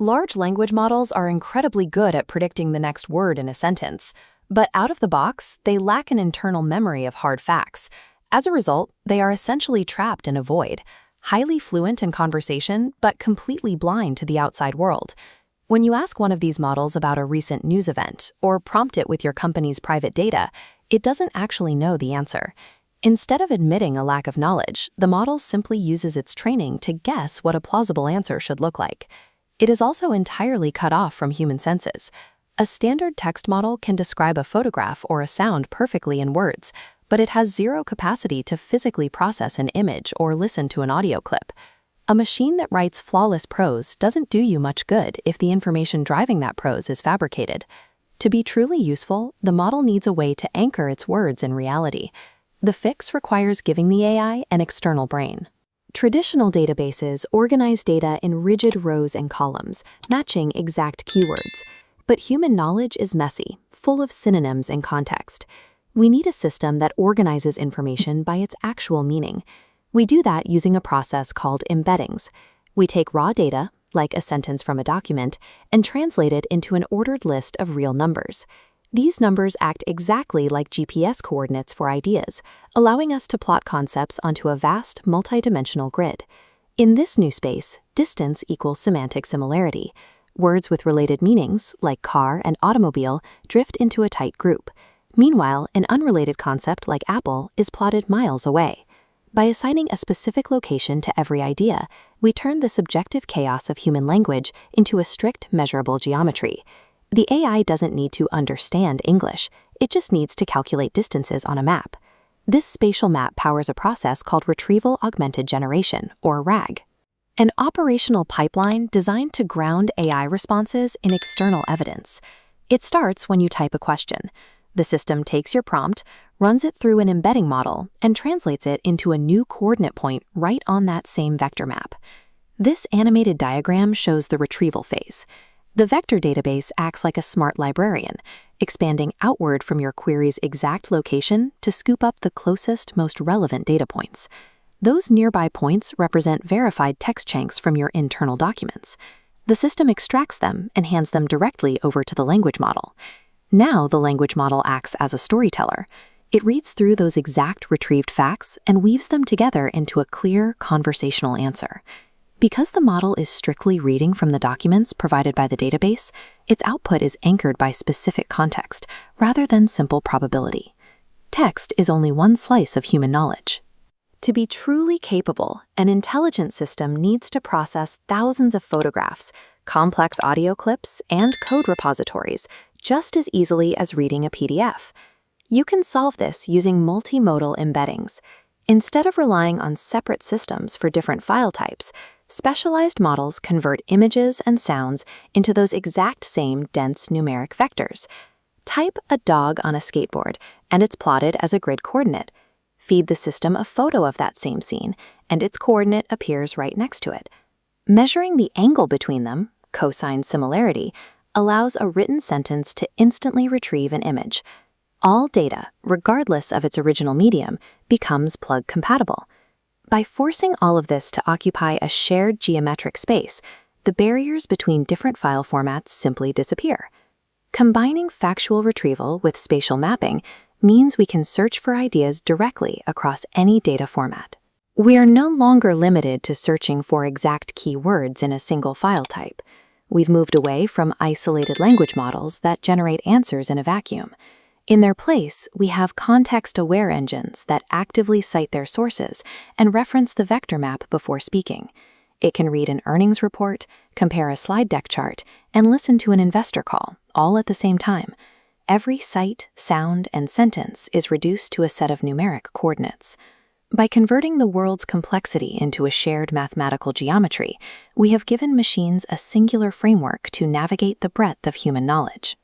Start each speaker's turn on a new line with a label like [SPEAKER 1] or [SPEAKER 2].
[SPEAKER 1] Large language models are incredibly good at predicting the next word in a sentence, but out of the box, they lack an internal memory of hard facts. As a result, they are essentially trapped in a void, highly fluent in conversation, but completely blind to the outside world. When you ask one of these models about a recent news event or prompt it with your company's private data, it doesn't actually know the answer. Instead of admitting a lack of knowledge, the model simply uses its training to guess what a plausible answer should look like. It is also entirely cut off from human senses. A standard text model can describe a photograph or a sound perfectly in words, but it has zero capacity to physically process an image or listen to an audio clip. A machine that writes flawless prose doesn't do you much good if the information driving that prose is fabricated. To be truly useful, the model needs a way to anchor its words in reality. The fix requires giving the AI an external brain. Traditional databases organize data in rigid rows and columns, matching exact keywords. But human knowledge is messy, full of synonyms and context. We need a system that organizes information by its actual meaning. We do that using a process called embeddings. We take raw data, like a sentence from a document, and translate it into an ordered list of real numbers. These numbers act exactly like GPS coordinates for ideas, allowing us to plot concepts onto a vast, multidimensional grid. In this new space, distance equals semantic similarity. Words with related meanings, like car and automobile, drift into a tight group. Meanwhile, an unrelated concept like apple is plotted miles away. By assigning a specific location to every idea, we turn the subjective chaos of human language into a strict, measurable geometry. The AI doesn't need to understand English, it just needs to calculate distances on a map. This spatial map powers a process called Retrieval Augmented Generation, or RAG. An operational pipeline designed to ground AI responses in external evidence. It starts when you type a question. The system takes your prompt, runs it through an embedding model, and translates it into a new coordinate point right on that same vector map. This animated diagram shows the retrieval phase. The vector database acts like a smart librarian, expanding outward from your query's exact location to scoop up the closest, most relevant data points. Those nearby points represent verified text chunks from your internal documents. The system extracts them and hands them directly over to the language model. Now the language model acts as a storyteller. It reads through those exact retrieved facts and weaves them together into a clear, conversational answer. Because the model is strictly reading from the documents provided by the database, its output is anchored by specific context rather than simple probability. Text is only one slice of human knowledge. To be truly capable, an intelligent system needs to process thousands of photographs, complex audio clips, and code repositories just as easily as reading a PDF. You can solve this using multimodal embeddings. Instead of relying on separate systems for different file types, specialized models convert images and sounds into those exact same dense numeric vectors. Type a dog on a skateboard, and it's plotted as a grid coordinate. Feed the system a photo of that same scene, and its coordinate appears right next to it. Measuring the angle between them, cosine similarity, allows a written sentence to instantly retrieve an image. All data, regardless of its original medium, becomes plug compatible. By forcing all of this to occupy a shared geometric space, the barriers between different file formats simply disappear. Combining factual retrieval with spatial mapping means we can search for ideas directly across any data format. We are no longer limited to searching for exact keywords in a single file type. We've moved away from isolated language models that generate answers in a vacuum. In their place, we have context-aware engines that actively cite their sources and reference the vector map before speaking. It can read an earnings report, compare a slide deck chart, and listen to an investor call, all at the same time. Every sight, sound, and sentence is reduced to a set of numeric coordinates. By converting the world's complexity into a shared mathematical geometry, we have given machines a singular framework to navigate the breadth of human knowledge.